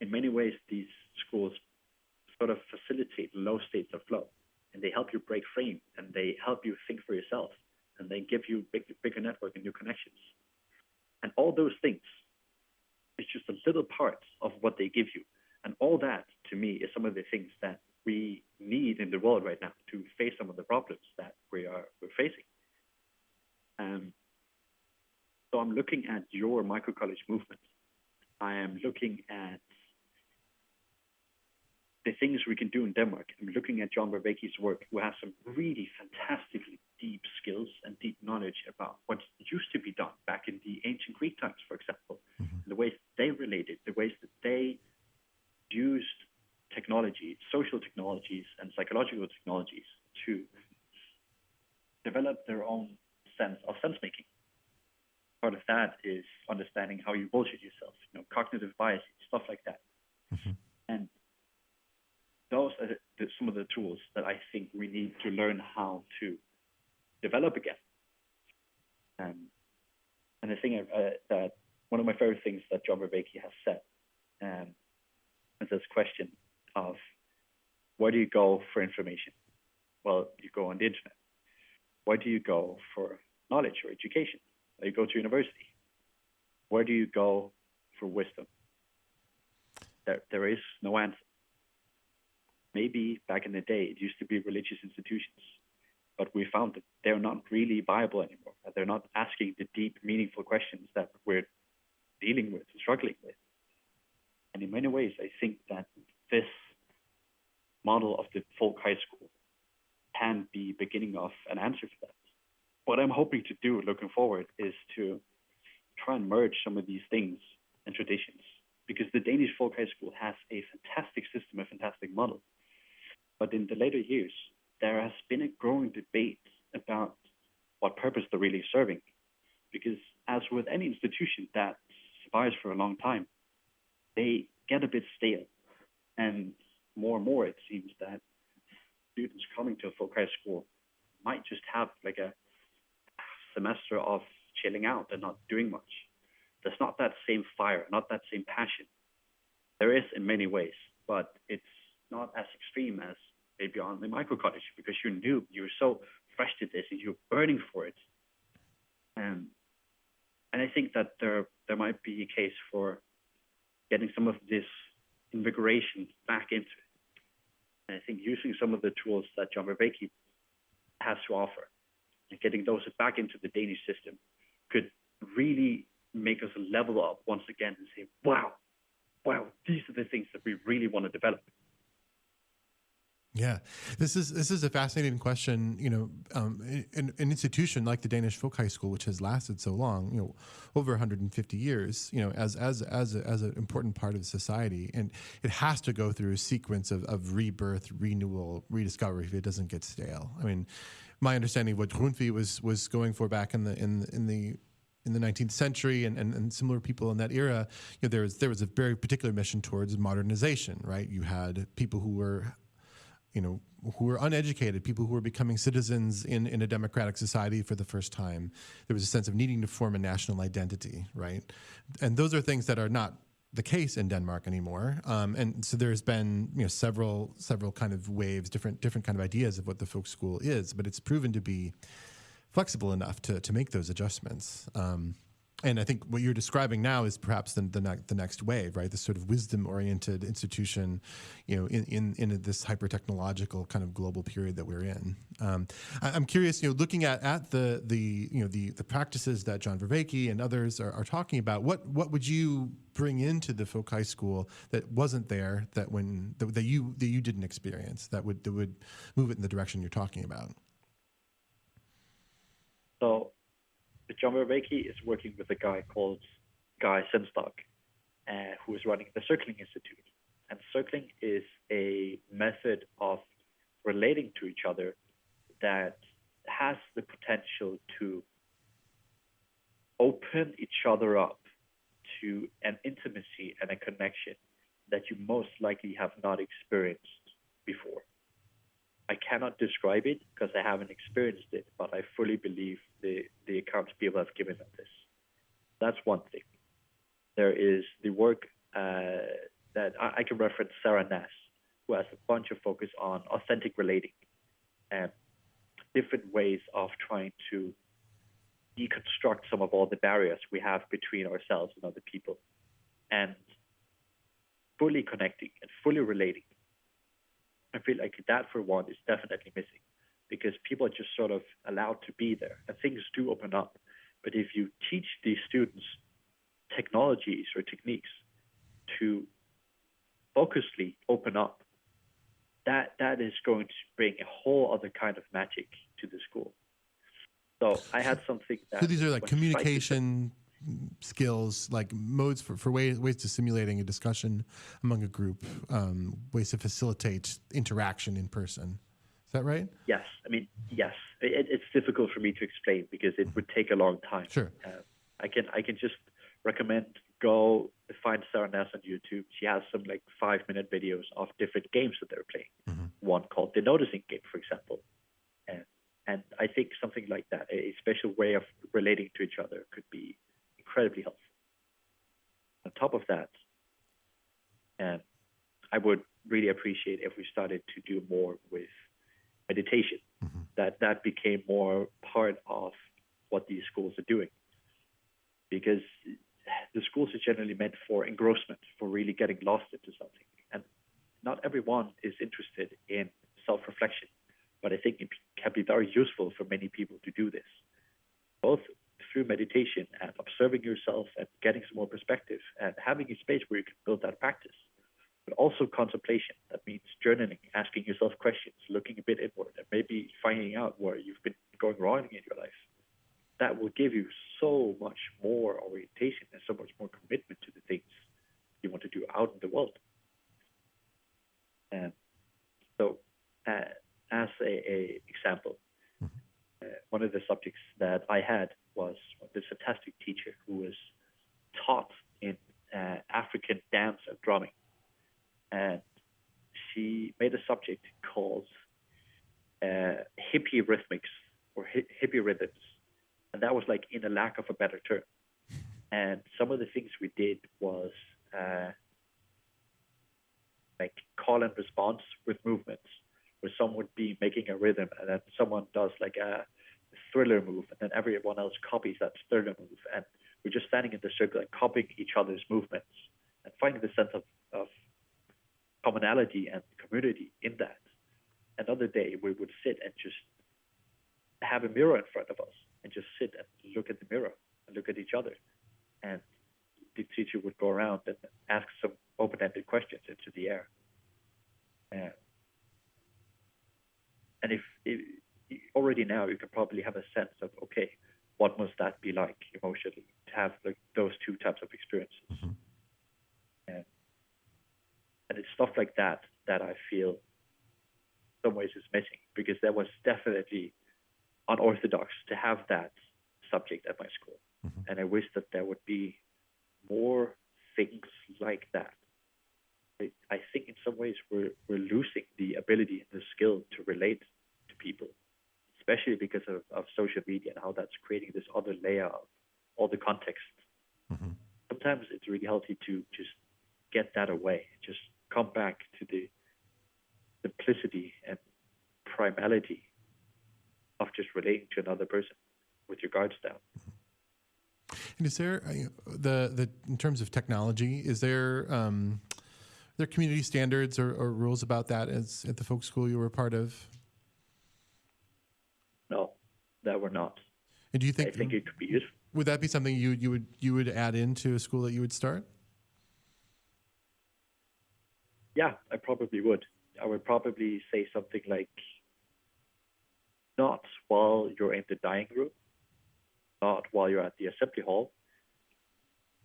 in many ways, these schools sort of facilitate low states of flow, and they help you break frame, and they help you think for yourself, and they give you bigger network and new connections. And all those things is just a little part of what they give you. And all that, to me, is some of the things that we need in the world right now to face some of the problems that we're facing. So I'm looking at your microcollege movement. I am looking at the things we can do in Denmark. I'm looking at John Vervaeke's work, who has some really fantastically deep skills and deep knowledge about what used to be done back in the ancient Greek times, for example, and the ways they related, the ways that they used technology, social technologies, and psychological technologies to develop their own sense of sense-making. Part of that is understanding how you bullshit yourself, cognitive biases, stuff like that. Mm-hmm. And those are some of the tools that I think we need to learn how to develop again. And I think that one of my favorite things that John Søvik has said is this question of, where do you go for information? Well, you go on the internet. Where do you go for knowledge or education? Well, you go to university. Where do you go for wisdom? There is no answer. Maybe back in the day, it used to be religious institutions, but we found that they're not really viable anymore. That they're not asking the deep, meaningful questions that we're dealing with and struggling with. And in many ways, I think that this model of the folk high school can be beginning of an answer for that. What I'm hoping to do looking forward is to try and merge some of these things and traditions, because the Danish folk high school has a fantastic system, a fantastic model. But in the later years, there has been a growing debate about what purpose they're really serving. Because as with any institution that survives for a long time, they get a bit stale. And more, it seems that students coming to a folk high school might just have like a semester of chilling out and not doing much. There's not that same fire, not that same passion. There is in many ways, but it's not as extreme as maybe on the Microcollege, because you're new, you're so fresh to this, and you're burning for it. And I think that there might be a case for getting some of this invigoration back into it. And I think using some of the tools that John Søvik has to offer and getting those back into the Danish system could really make us level up once again and say, wow, these are the things that we really want to develop. Yeah, this is a fascinating question. An institution like the Danish Folk High School, which has lasted so long, over 150 years, as an important part of society, and it has to go through a sequence of rebirth, renewal, rediscovery if it doesn't get stale. I mean, my understanding of what Grundtvig was going for back in the 19th century and similar people in that era, there was a very particular mission towards modernization, right? You had people who were uneducated, people who were becoming citizens in a democratic society for the first time. There was a sense of needing to form a national identity, right? And those are things that are not the case in Denmark anymore. And so there's been several kind of waves, different kind of ideas of what the folk school is, but it's proven to be flexible enough to make those adjustments. And I think what you're describing now is perhaps the next wave, right? This sort of wisdom-oriented institution, in this hyper-technological kind of global period that we're in. I'm curious, looking at the practices that John Søvik and others are talking about. What would you bring into the folk high school that wasn't there, that you didn't experience, that would move it in the direction you're talking about? So John Søvik is working with a guy called Guy Senstock, who is running the Circling Institute. And circling is a method of relating to each other that has the potential to open each other up to an intimacy and a connection that you most likely have not experienced before. I cannot describe it because I haven't experienced it, but I fully believe the accounts people have given of this. That's one thing. There is the work that I can reference Sarah Nass, who has a bunch of focus on authentic relating and different ways of trying to deconstruct some of all the barriers we have between ourselves and other people, and fully connecting and fully relating. I feel like that, for one, is definitely missing, because people are just sort of allowed to be there and things do open up. But if you teach these students technologies or techniques to focusedly open up, that is going to bring a whole other kind of magic to the school. So I had something that... So these are like communication skills, like modes for ways to simulating a discussion among a group, ways to facilitate interaction in person. Is that right? Yes. I mean, yes. It's difficult for me to explain because it would take a long time. Sure. I can just recommend go find Sarah Nass on YouTube. She has some 5-minute videos of different games that they're playing. Mm-hmm. One called the Noticing Game, for example. And And I think something like that, a special way of relating to each other, could be incredibly helpful. On top of that, I would really appreciate if we started to do more with meditation. That became more part of what these schools are doing, because the schools are generally meant for engrossment, for really getting lost into something. And not everyone is interested in self-reflection, but I think it can be very useful for many people to do this, both through meditation and observing yourself and getting some more perspective and having a space where you can build that practice. But also contemplation. That means journaling, asking yourself questions, looking a bit inward, and maybe finding out where you've been going wrong in your life. That will give you so much more orientation and so much more commitment to the things you want to do out in the world. And so, as a example, one of the subjects that I had was this fantastic teacher who was taught in African dance and drumming. And she made a subject called hippie rhythmics, or hippie rhythms. And that was like in a lack of a better term. And some of the things we did was like call and response with movements, where someone would be making a rhythm and then someone does like a thriller move, and then everyone else copies that thriller move. And we're just standing in the circle and copying each other's movements and finding the sense of commonality and community in that. Another day, we would sit and just have a mirror in front of us and just sit and look at the mirror and look at each other. And the teacher would go around and ask some open-ended questions into the air. And if already now you can probably have a sense of, okay, what must that be like emotionally to have like those two types of experiences? And it's stuff like that I feel in some ways is missing, because there was definitely unorthodox to have that subject at my school. And I wish that there would be more things like that. I think in some ways we're losing the ability and the skill to relate to people, especially because of social media and how that's creating this other layer of all the context. Sometimes it's really healthy to just get that away, just come back to the simplicity and primality of just relating to another person with your guards down. And is there the in terms of technology, is there community standards or rules about that as at the folk school you were a part of? No, that were not. And do you think I think it could be useful. Would that be something you would add into a school that you would start? Yeah, I probably would. I would probably say something like, not while you're in the dining room, not while you're at the assembly hall.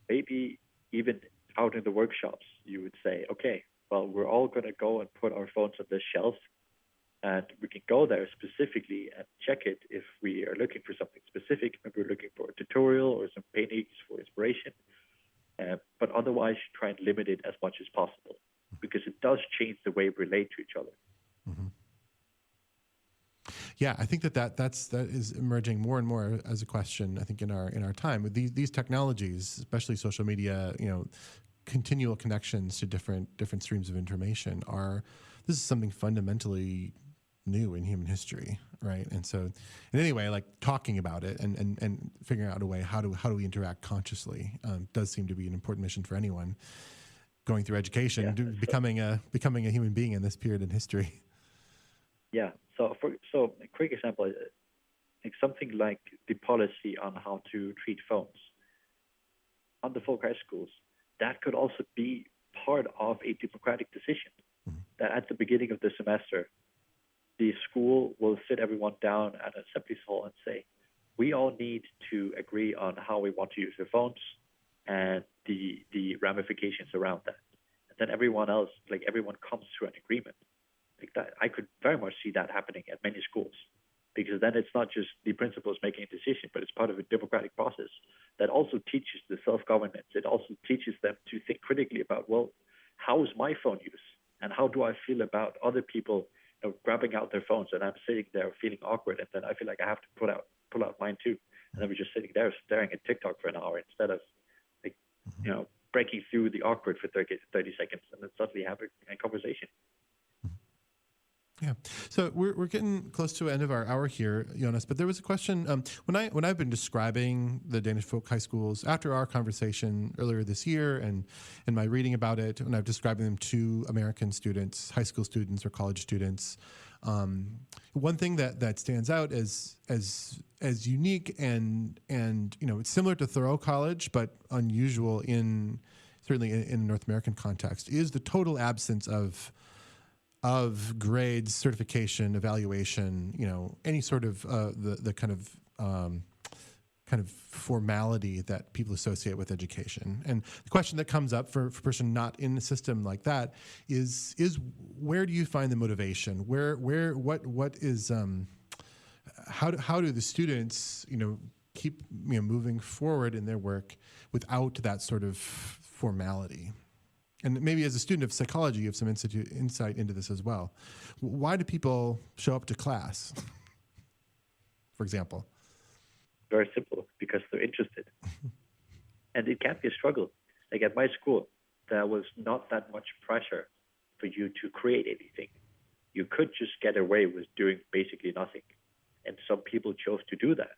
Maybe even out in the workshops, you would say, okay, well, we're all going to go and put our phones on this shelf, and we can go there specifically and check it if we are looking for something specific. Maybe we're looking for a tutorial or some paintings for inspiration. But otherwise, try and limit it as much as possible, because it does change the way we relate to each other. Yeah, I think that is emerging more and more as a question. I think in our time with these technologies, especially social media, continual connections to different streams of information this is something fundamentally new in human history, right? And so, in any way, like talking about it and figuring out a way how do we interact consciously does seem to be an important mission for anyone going through education, becoming a human being in this period in history. Yeah. So a quick example, like something like the policy on how to treat phones on the folk high schools, that could also be part of a democratic decision. That at the beginning of the semester, the school will sit everyone down at an assembly hall and say, we all need to agree on how we want to use your phones and the ramifications around that. And then everyone comes to an agreement. Like that, I could very much see that happening at many schools, because then it's not just the principals making a decision, but it's part of a democratic process that also teaches the self-governance. It also teaches them to think critically about, well, how is my phone use? And how do I feel about other people grabbing out their phones, and I'm sitting there feeling awkward, and then I feel like I have to pull out mine too, and then we're just sitting there staring at TikTok for an hour instead of like breaking through the awkward for 30 seconds and then suddenly having a conversation. Yeah. So we're getting close to the end of our hour here, Jonas, but there was a question when I've been describing the Danish folk high schools after our conversation earlier this year and in my reading about it, when I'm describing them to American students, high school students or college students, one thing that stands out as unique and it's similar to Thoreau College, but unusual certainly in North American context, is the total absence of grades, certification, evaluation, any sort of the kind of formality that people associate with education. And the question that comes up for a person not in a system like that is where do you find the motivation? What is how do the students keep moving forward in their work without that sort of formality? And maybe as a student of psychology, you have some insight into this as well. Why do people show up to class, for example? Very simple, because they're interested. And it can be a struggle. Like at my school, there was not that much pressure for you to create anything. You could just get away with doing basically nothing. And some people chose to do that.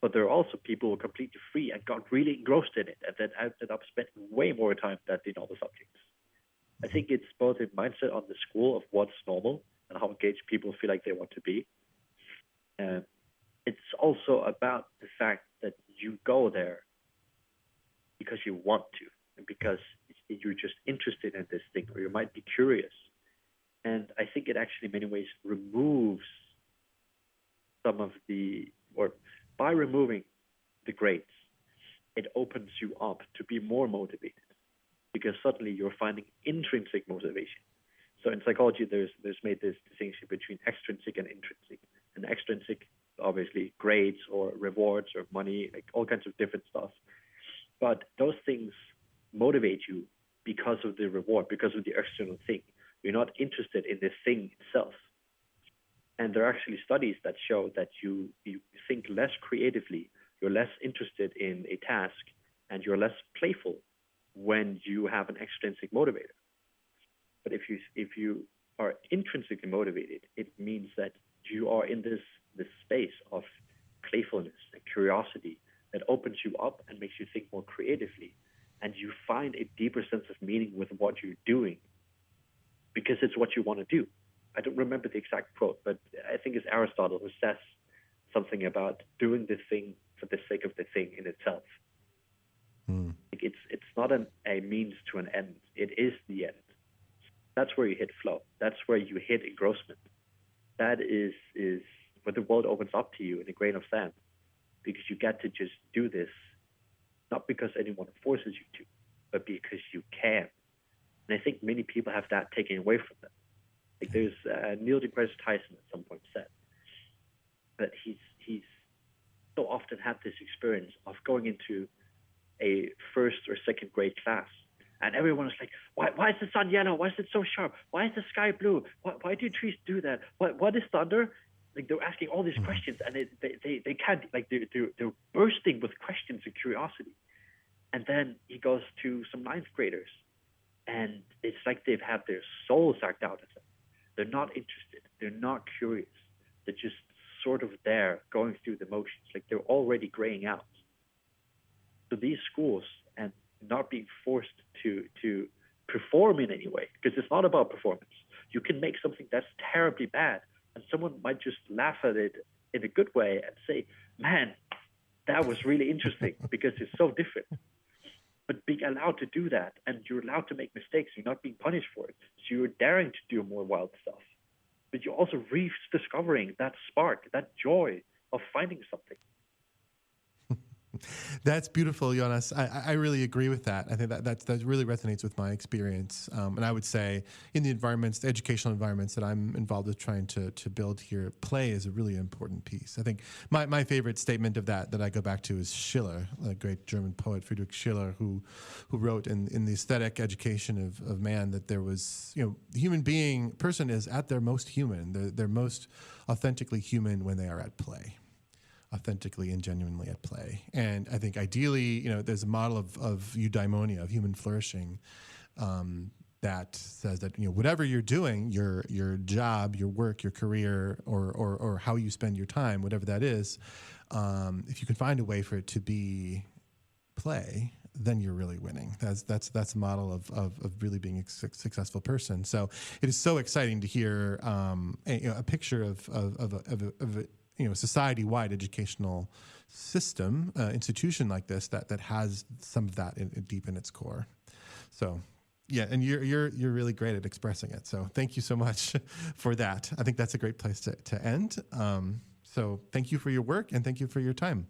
But there are also people who are completely free and got really engrossed in it and then ended up spending way more time than in other subjects. I think it's both a mindset on the school of what's normal and how engaged people feel like they want to be. It's also about the fact that you go there because you want to and because you're just interested in this thing or you might be curious. And I think it actually in many ways removes some of by removing the grades, it opens you up to be more motivated because suddenly you're finding intrinsic motivation. So in psychology, there's made this distinction between extrinsic and intrinsic. And extrinsic, obviously, grades or rewards or money, like all kinds of different stuff. But those things motivate you because of the reward, because of the external thing. You're not interested in the thing itself. And there are actually studies that show that you think less creatively, you're less interested in a task, and you're less playful when you have an extrinsic motivator. But if you are intrinsically motivated, it means that you are in this space of playfulness and curiosity that opens you up and makes you think more creatively, and you find a deeper sense of meaning with what you're doing because it's what you want to do. I don't remember the exact quote, but I think it's Aristotle who says something about doing the thing for the sake of the thing in itself. Like it's not a means to an end. It is the end. That's where you hit flow. That's where you hit engrossment. That is where the world opens up to you in a grain of sand because you get to just do this, not because anyone forces you to, but because you can. And I think many people have that taken away from them. Like there's Neil deGrasse Tyson at some point said that he's so often had this experience of going into a first or second grade class, and everyone is like, why is the sun yellow? Why is it so sharp? Why is the sky blue? Why do trees do that? What is thunder? Like they're asking all these questions, and they can't, like they're bursting with questions and curiosity. And then he goes to some ninth graders, and it's like they've had their soul sucked out of them. They're not interested. They're not curious. They're just sort of there going through the motions, like they're already graying out. So these schools, and not being forced to perform in any way, because it's not about performance. You can make something that's terribly bad, and someone might just laugh at it in a good way and say, man, that was really interesting because it's so different. But being allowed to do that, and you're allowed to make mistakes, you're not being punished for it. So you're daring to do more wild stuff. But you're also rediscovering that spark, that joy of finding something. That's beautiful, Jonas. I really agree with that. I think that really resonates with my experience. And I would say in the environments, the educational environments that I'm involved with trying to build here, play is a really important piece. I think my favorite statement of that I go back to is Schiller, a great German poet, Friedrich Schiller, who wrote in the aesthetic education of man that there was, the human person is at their most human. They're most authentically human when they are at play. Authentically and genuinely at play. And I think ideally, there's a model of eudaimonia, of human flourishing, that says that, whatever you're doing, your job, your work, your career, or how you spend your time, whatever that is, if you can find a way for it to be play, then you're really winning. That's a model of really being a successful person. So it is so exciting to hear a picture of a society-wide educational system, institution like this that has some of that deep in its core. So, yeah, and you're really great at expressing it. So thank you so much for that. I think that's a great place to end. So thank you for your work and thank you for your time.